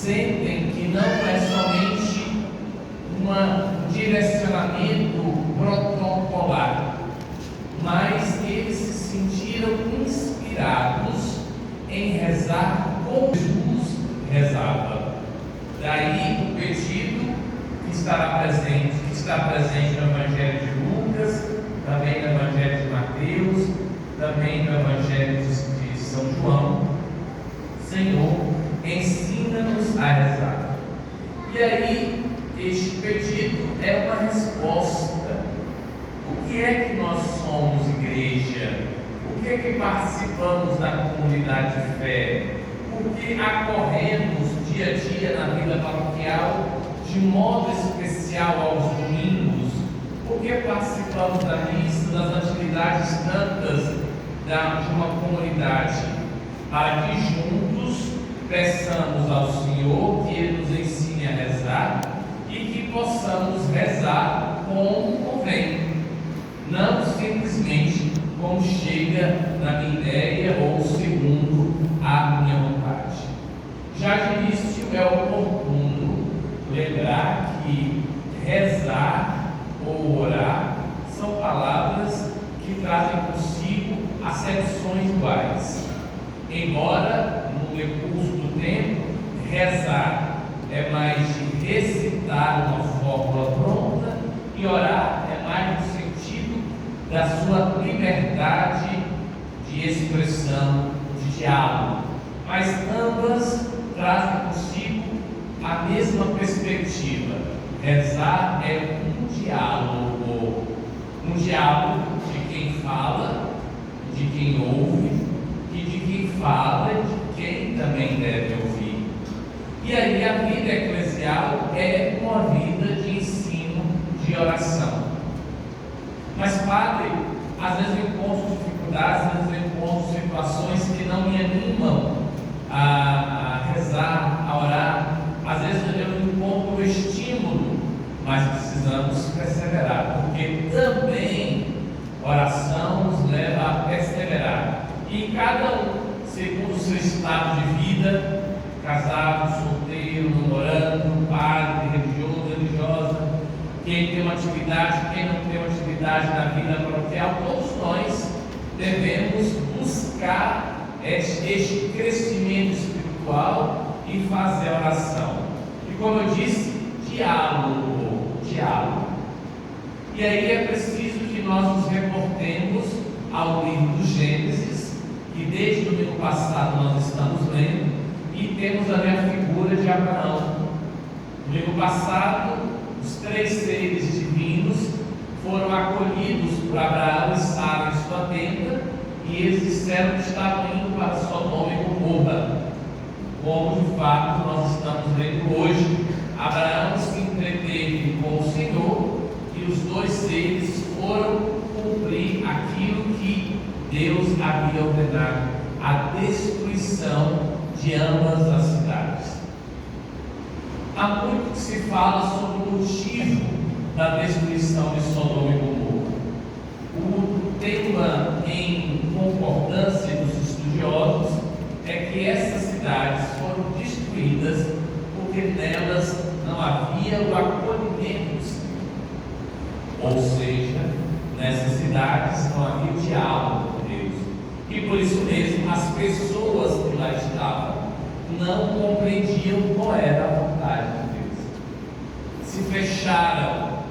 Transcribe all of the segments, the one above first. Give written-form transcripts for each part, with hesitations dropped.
sentem que não é somente um direcionamento protocolar, mas eles se sentiram inspirados em rezar como Jesus rezava. Daí o pedido que está presente no Evangelho de Lucas, também no Evangelho de Mateus, também no Evangelho de São João: Senhor, ensina-nos a rezar. E aí, este pedido é uma resposta. O que é que nós somos, igreja? Por que é que participamos da comunidade de fé? Por que acorremos dia a dia na vida paroquial, de modo especial aos domingos? Por que participamos da missa, das atividades tantas de uma comunidade? Para que juntos peçamos ao Senhor que Ele nos ensine a rezar e que possamos rezar como convém, não simplesmente como chega na minha ideia ou segundo a minha vontade. Já de início é oportuno lembrar que rezar ou orar são palavras que trazem consigo acepções iguais. Embora no decurso do tempo, rezar é mais de recitar uma fórmula pronta e orar é mais no sentido da sua liberdade de expressão, de diálogo. Mas ambas trazem consigo a mesma perspectiva. Rezar é um diálogo de quem fala, de quem ouve, e de quem fala e de quem também deve ouvir. E aí a vida eclesial é uma vida de ensino, de oração. Mas, padre, às vezes eu encontro dificuldades, às vezes eu encontro situações que não me animam a rezar, a orar. Às vezes eu não encontro o estímulo, mas precisamos perseverar, porque também oração nos leva a perseverar. E cada um, segundo o seu estado de vida, casado, solteiro, namorando, padre, religioso, religiosa, quem tem uma atividade, quem não tem uma atividade na vida paroquial, todos nós devemos buscar este crescimento espiritual e fazer a oração. E como eu disse, diálogo. E aí é preciso que nós nos reportemos ao livro do Gênesis, que desde o domingo passado nós estamos lendo, e temos ali a figura de Abraão. No domingo passado, os 3 seres divinos foram acolhidos por Abraão e Sara em sua tenda, e eles disseram que estavam indo para Sodoma e Gomorra, como de fato nós estamos lendo hoje. Abraão se entreteve com o Senhor e os 2 seres foram cumprir aquilo que Deus havia ordenado, a destruição de ambas as cidades. Há muito que se fala sobre o motivo da destruição de Sodoma e Gomorra. O tema em concordância dos estudiosos é que essas cidades foram destruídas porque nelas não havia o acolhimento do Senhor. Ou seja, nessas cidades não havia o diálogo com Deus. E por isso mesmo as pessoas que lá estavam não compreendiam qual era a vontade de Deus. Se fecharam.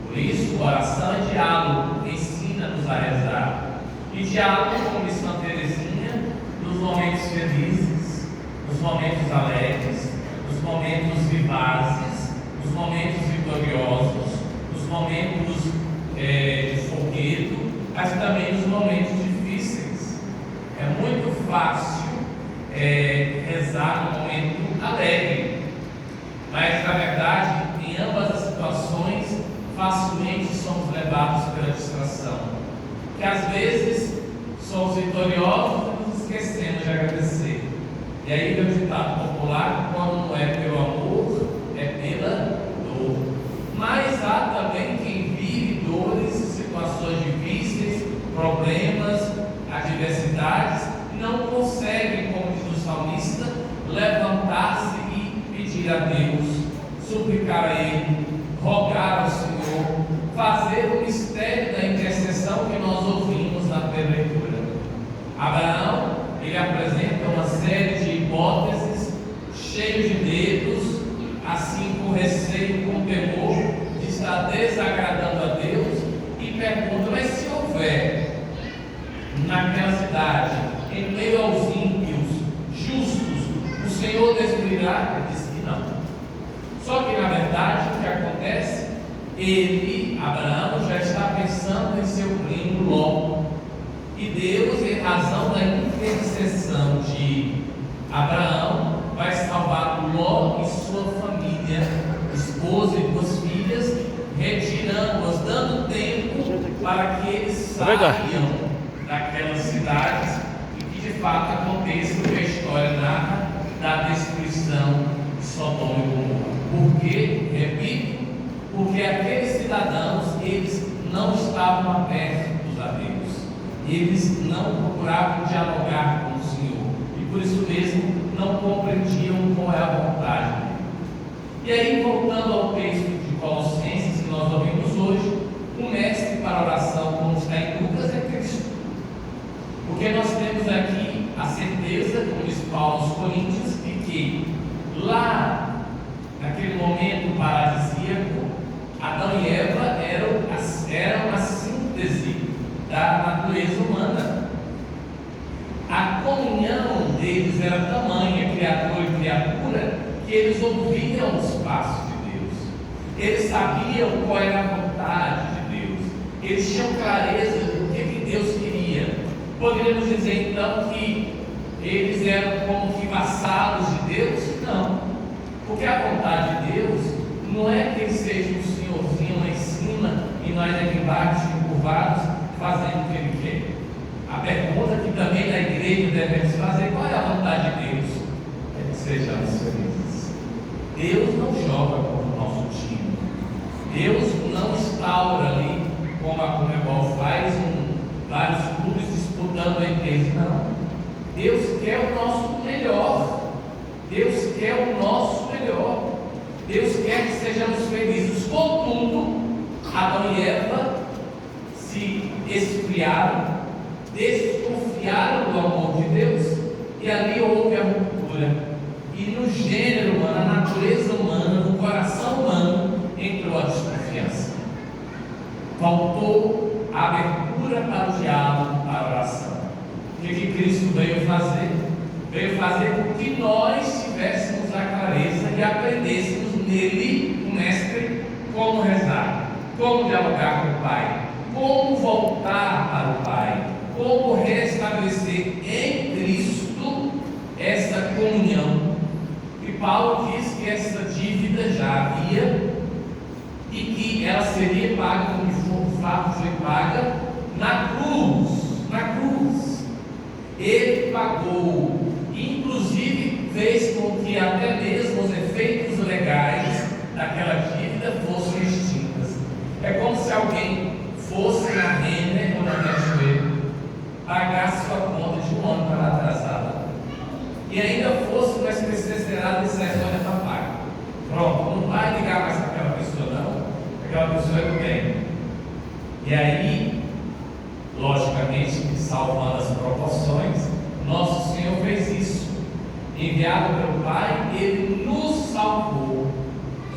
Por isso, oração é diálogo, ensina-nos a rezar. E diálogo, como diz Santa Teresinha, nos momentos felizes, nos momentos alegres, nos momentos vivazes, nos momentos vitoriosos, nos momentos de fogueto, mas também nos momentos difíceis. É muito fácil rezar no momento alegre, mas na verdade, em ambas as situações, facilmente somos levados pela distração, que às vezes somos vitoriosos e nos esquecemos de agradecer. E aí vem o ditado popular: quando não é pelo amor, é pela dor. Mas há também quem vive dores, situações difíceis, problemas, adversidades, e não consegue, como diz o salmista, levantar-se e pedir a Deus, suplicar a Ele, rogar ao Senhor, fazer o mistério da intercessão que nós ouvimos na primeira leitura. Abraão, ele apresenta uma série de hipóteses, cheio de dedos, assim com receio, com temor, de estar desagradando a Deus, e pergunta: mas se houver naquela cidade, em meio aos ímpios, justos, o Senhor destruirá? Ele diz que não. Só que na verdade o que acontece? Ele, Abraão, já está pensando em seu primo Ló. E Deus, em razão da intercessão de Abraão, vai salvar Ló e sua família, esposa e duas filhas, retirando-as, dando tempo para que eles saiam daquelas cidades e que de fato aconteça o que a história narra da destruição de Sodoma e Gomorra. Por quê? Repito, porque aqueles cidadãos, eles não estavam abertos a Deus, eles não procuravam dialogar com o Senhor, e por isso mesmo não compreendiam qual é a vontade dele. E aí, voltando ao texto de Colossenses que nós ouvimos hoje, o mestre para a oração, como está em Lucas, é Cristo. Porque nós temos aqui a certeza, como diz Paulo aos Coríntios, de que lá, naquele momento paradisíaco, Adão e Eva eram a síntese da natureza humana. A comunhão deles era tamanha, criador e criatura, que eles ouviam os passos de Deus. Eles sabiam qual era a vontade de Deus. Eles tinham clareza do que Deus queria. Poderíamos dizer então que eles eram como que vassalos de Deus? Não. Porque a vontade de Deus não é que ele seja um senhorzinho lá em cima e nós aqui embaixo, encurvados, fazendo o que ele quer. A pergunta que também na igreja devemos fazer: qual é a vontade de Deus? É que sejamos felizes. Deus não joga contra o nosso time. Deus não instaura ali, como a Conmebol faz, vários clubes disputando a igreja. Não. Deus quer o nosso melhor. Deus quer o nosso melhor. Deus quer que sejamos felizes. Contudo, Adão e Eva se esfriaram, desconfiaram do amor de Deus, e ali houve a ruptura. E no gênero humano, na natureza humana, no coração humano, entrou a desconfiança. Faltou a abertura para o diálogo, para a oração. O que Cristo veio fazer? Veio fazer com que nós tivéssemos a clareza e aprendêssemos nele, o Mestre, como rezar, como dialogar com o Pai, como voltar para o Pai, como restabelecer em Cristo essa comunhão. E Paulo diz que essa dívida já havia e que ela seria paga, como de fato foi paga, na cruz. Na cruz. Ele pagou, inclusive fez com que até mesmo os efeitos legais daquela dívida fossem extintas. É como se alguém fosse na Renner ou na Riachuelo, pagasse sua conta de um ano para atrasada e ainda fosse uma especialidade de cerimônia para pagar. Pronto, não vai ligar mais para aquela pessoa não, aquela pessoa é do bem. E aí, logicamente, salvando as proporções, nosso Senhor fez isso. Enviado pelo Pai, Ele nos salvou,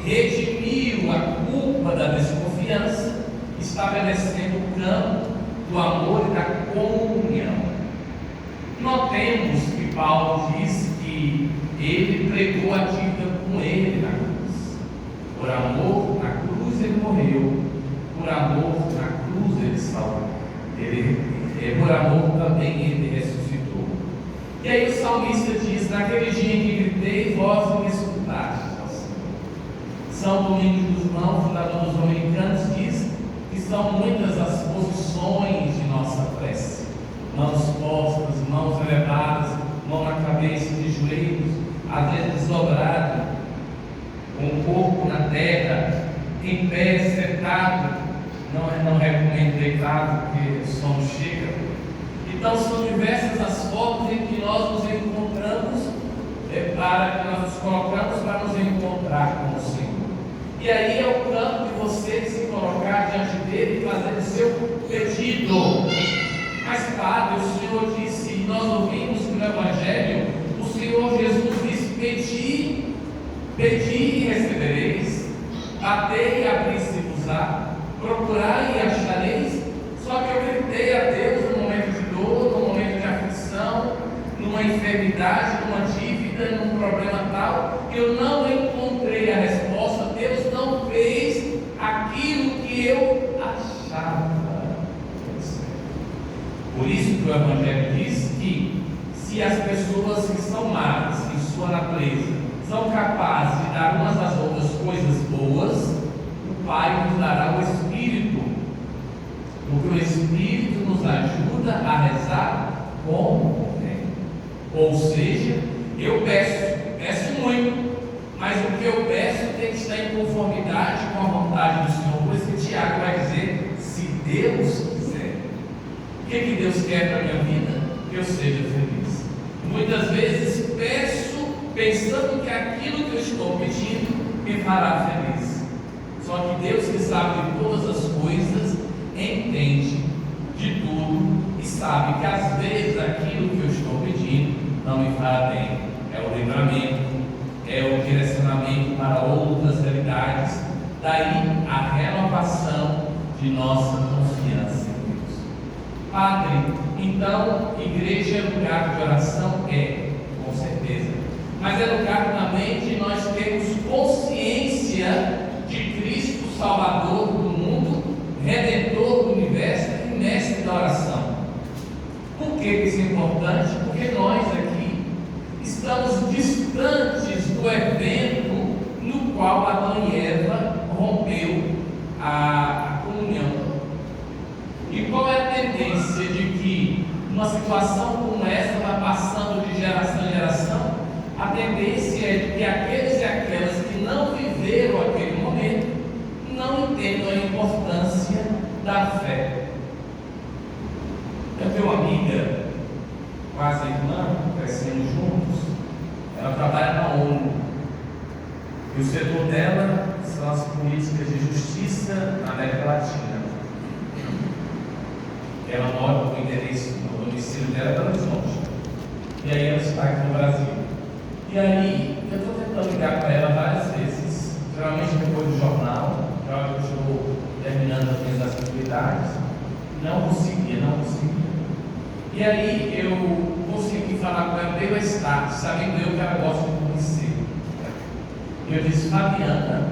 redimiu a culpa da desconfiança, estabelecendo o campo do amor e da comunhão. Notemos que Paulo diz que ele pregou a dívida com ele na cruz. Por amor, na cruz ele morreu. Por amor, na cruz ele salvou. Por amor também ele ressuscitou. E aí o salmista diz: naquele dia em que gritei, vós me escutastes, ó Senhor. São Domingos dos Mãos, fundador dos dominicanos, diz que são muitas as posições de nossa prece: mãos postas, mãos elevadas, mão na cabeça, de joelhos, às vezes desdobrado, com o corpo na terra, em pé, sentado. Não recomendo deitado, porque o sono chega. Então são diversas as formas em que nós nos encontramos para que nós nos colocamos para nos encontrar com o Senhor. E aí é o campo de você se colocar diante dele e fazer o seu pedido. Mas, Padre, o Senhor disse, e nós ouvimos no Evangelho, o Senhor Jesus disse: pedi e recebereis, batei e abri-se-vos-á, procurai e achareis. Só que eu gritei a Deus no momento de dor, no momento de aflição, numa enfermidade, numa dívida, num problema tal, que eu não encontrei a resposta. Deus não fez aquilo que eu achava. Por isso que o Evangelho diz que se as pessoas que são más em sua natureza são capazes de dar umas às outras coisas boas, o Pai nos dará o Espírito, porque o Espírito nos ajuda a rezar como convém. Ou seja, eu peço muito, mas o que eu peço tem que estar em conformidade com a vontade do Senhor. Por isso que Tiago vai dizer: se Deus quiser. O que Deus quer para a minha vida? Que eu seja feliz. Muitas vezes peço pensando que aquilo que eu estou pedindo me fará feliz. Só que Deus, que sabe de todas as coisas, entende de tudo e sabe que às vezes aquilo que eu estou pedindo não me fará bem. É o livramento, é o direcionamento para outras realidades. Daí a renovação de nossa confiança em Deus. Padre, então, igreja é lugar de oração? Com certeza. Mas é lugar também de nós termos consciência de Cristo, Salvador do mundo, Redentor do universo e Mestre da oração. Por que isso é importante? Porque nós aqui estamos distantes do evento no qual Adão e Eva rompeu a comunhão. E qual é a tendência de que uma situação como essa vai passando de geração em geração? A tendência é de que aqueles e aquelas que não viveram aquele momento não entendam a importância da fé. Eu tenho uma amiga, quase irmã, crescendo juntos. Ela trabalha na ONU e o setor dela são as políticas de justiça na América Latina. Ela mora no endereço, no domicílio dela é Belo Horizonte, e aí ela está aqui no Brasil. E aí eu estou tentando ligar para ela várias vezes, geralmente depois do jornal, já que eu estou terminando as minhas atividades. Não conseguia. E aí eu consegui falar com ela pelo status, sabendo eu que ela gosta de conhecer. E eu disse: Fabiana,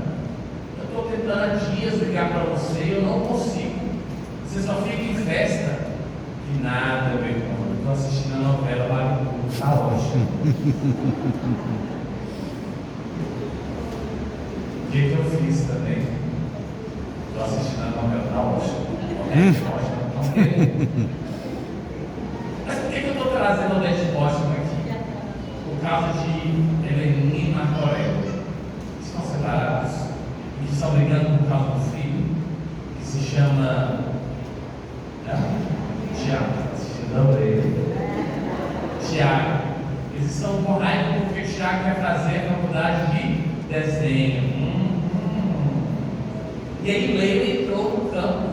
eu estou tentando há dias ligar para você e eu não consigo. Você só fica em festa? De nada, meu irmão. Estou assistindo a novela lá no está ótimo. O que eu fiz também? Estou assistindo a novela, está ótimo. Mas por que eu estou trazendo o Odete Póstuma aqui? Por causa de Heleninha e Marco Aurélio. Estão separados e estão brigando por causa do filho, que se chama Tiago. Eles estão com raiva porque o Tiago quer fazer a faculdade de desenho. E aí Leila entrou no campo.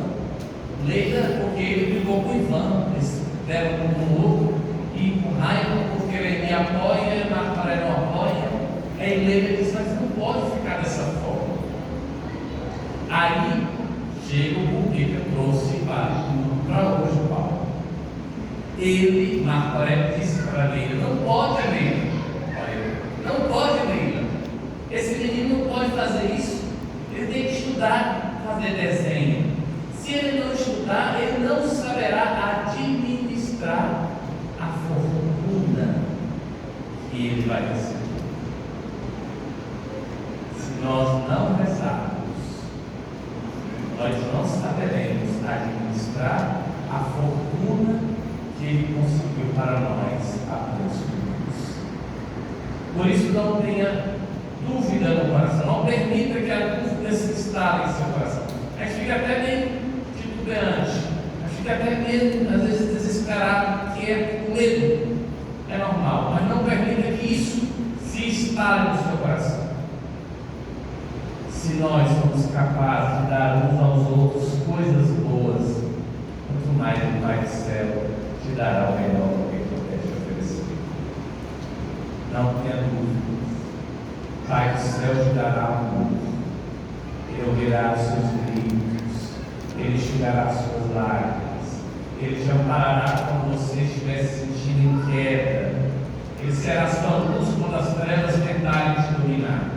Leila, porque ele brigou com o Ivan, eles deram um no outro, e com raiva porque ele me apoia, Marco Aurélio não apoia. Aí Leila disse: mas não pode ficar dessa forma. Aí chega o porquê que eu trouxe para hoje, Paulo. Ele, Marco Aurélio, disse para Leila: não pode, Leila. Não pode, Leila. Esse menino não pode fazer isso. Ele tem que estudar, fazer desenho. Se ele não estudar, ele não saberá administrar a fortuna que ele vai receber. Se nós não rezarmos, nós não saberemos administrar a fortuna que ele conseguiu para nós há poucos minutos. Por isso, não tenha dúvida no coração, não permita que a dúvida se instale em seu coração. A gente fica até meio titubeante, a gente fica até mesmo, às vezes, desesperado, que é com medo. É normal, mas não permita que isso se instale no seu coração. Se nós somos capazes de dar uns aos outros coisas boas, muito mais o Pai do céu te dará o melhor do que ele quer te oferecer. Não tenha dúvida. O Pai do céu te dará amor. Ele ouvirá os seus gritos. Ele enxugará as suas lágrimas. Ele te amparará quando você estiver se sentindo em queda. Ele será sua luz quando as trevas tentarem te dominar.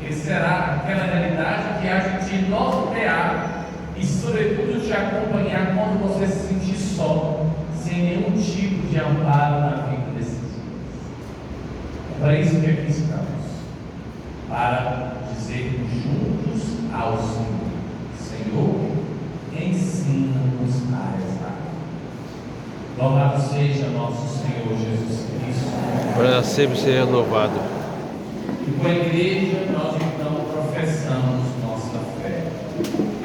Ele será aquela realidade que há de te nortear e, sobretudo, te acompanhar quando você se sentir só, sem nenhum tipo de amparo na vida desses dias. É para isso que aqui estamos, para dizermos juntos ao Senhor: Senhor, ensina-nos a rezar. Louvado seja nosso Senhor Jesus Cristo, para sempre ser louvado. E com a igreja nós então professamos nossa fé.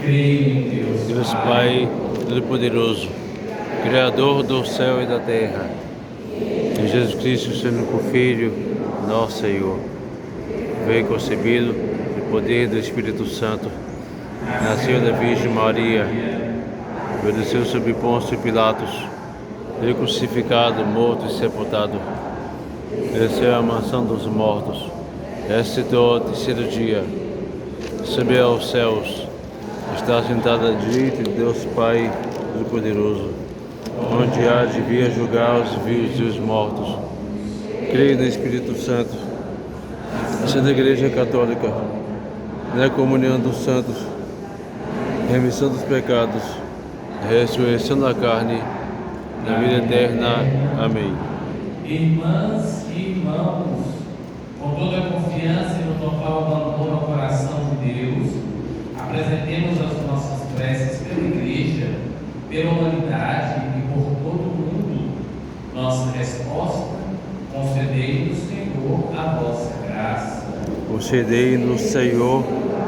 Creio em Deus Pai Todo-Poderoso, Criador do céu e da terra, em Jesus Cristo, seu único Filho, nosso Senhor, veio concebido no poder do Espírito Santo, nasceu da Virgem Maria, obedeceu sob Pôncio Pilatos, foi crucificado, morto e sepultado, desceu à mansão dos mortos, ressuscitou ao terceiro dia, subiu aos céus, está sentado à direita de Deus Pai Todo-Poderoso, onde há de vir julgar os vivos e os mortos. Creio no Espírito Santo, Santa Igreja Católica, na comunhão dos santos, remissão dos pecados, ressurreição da carne, na vida eterna. Amém. Irmãs e irmãos, com toda a confiança e no total amor ao coração de Deus, apresentemos as nossas preces pela Igreja, pela humanidade e por todo o mundo. Nossa resposta: concedei-nos, Senhor, a vossa graça. Concedei-nos, Senhor,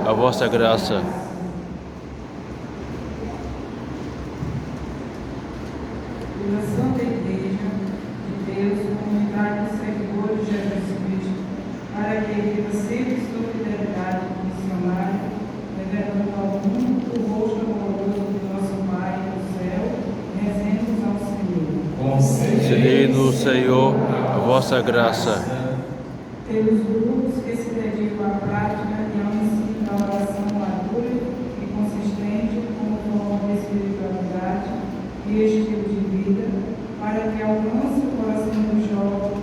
a vossa graça. Pela Santa Igreja de Deus, comunidade dos seguidores de Jesus Cristo, para que viva sempre sua fidelidade missionária, revelando ao mundo o rosto amoroso do nosso Pai do céu, rezemos ao Senhor. Concedei-nos, Senhor, a vossa graça. Pelos grupos que se dedicam à prática e ao ensino da oração madura e consistente como forma de espiritualidade e estilo de vida, para que alcance o coração dos jovens,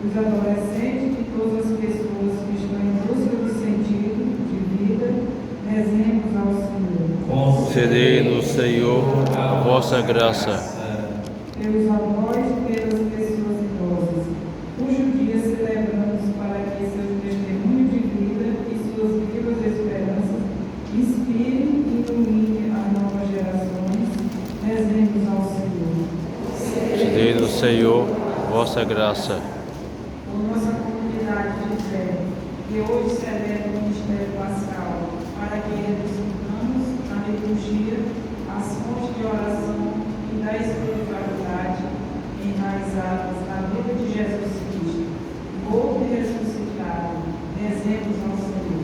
dos adolescentes e de todas as pessoas que estão em busca de sentido de vida, rezemos ao Senhor. Concedei-nos, Senhor, a vossa graça. Pelos avós e pelas pessoas idosas, cujo dia celebramos para que seu testemunho de vida e suas vivas esperanças inspirem e iluminem as novas gerações, rezemos ao Senhor. Concedei-nos, Senhor, a vossa graça. Por nossa comunidade de fé, que hoje celebra o mistério pascal, para que redescobramos na liturgia as fontes de oração e da espiritualidade enraizadas na vida de Jesus Cristo, morto e ressuscitado, rezemos ao Senhor.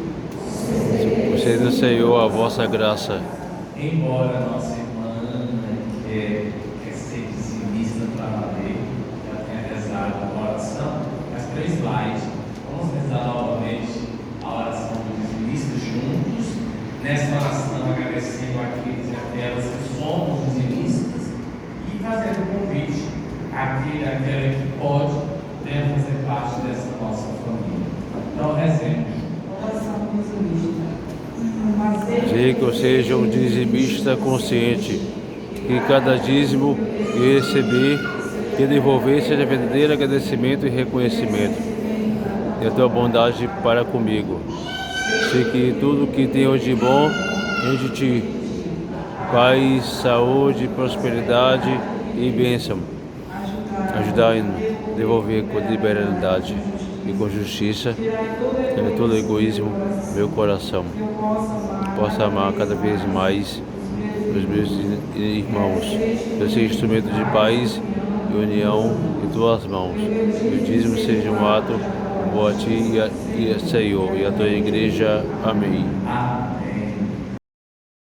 Concedei-nos, Senhor, a vossa graça. Embora nossa irmã quer ser dizimista para valer, já tenha rezado a oração, mas 3 slides, vamos rezar novamente a oração do dizimista juntos, nessa oração agradecendo àqueles e aquelas que somos dizimistas e fazendo o convite àquele e aquela que pode, deve fazer parte dessa nossa família. Então rezemos. Oração dizimista. Sei que eu seja um dizimista consciente, que cada dízimo que receber, que devolver seja verdadeiro agradecimento e reconhecimento da tua bondade para comigo. Sei que tudo que tenho de bom vem de ti, paz, saúde, prosperidade e bênção. Ajudai-nos a devolver com liberalidade e com justiça, em todo egoísmo, meu coração. Possa amar cada vez mais os meus irmãos. Eu seja instrumento de paz e união em tuas mãos. Que o dízimo seja um ato louvo a Ti, Senhor, e a Tua Igreja. Amém. Amém.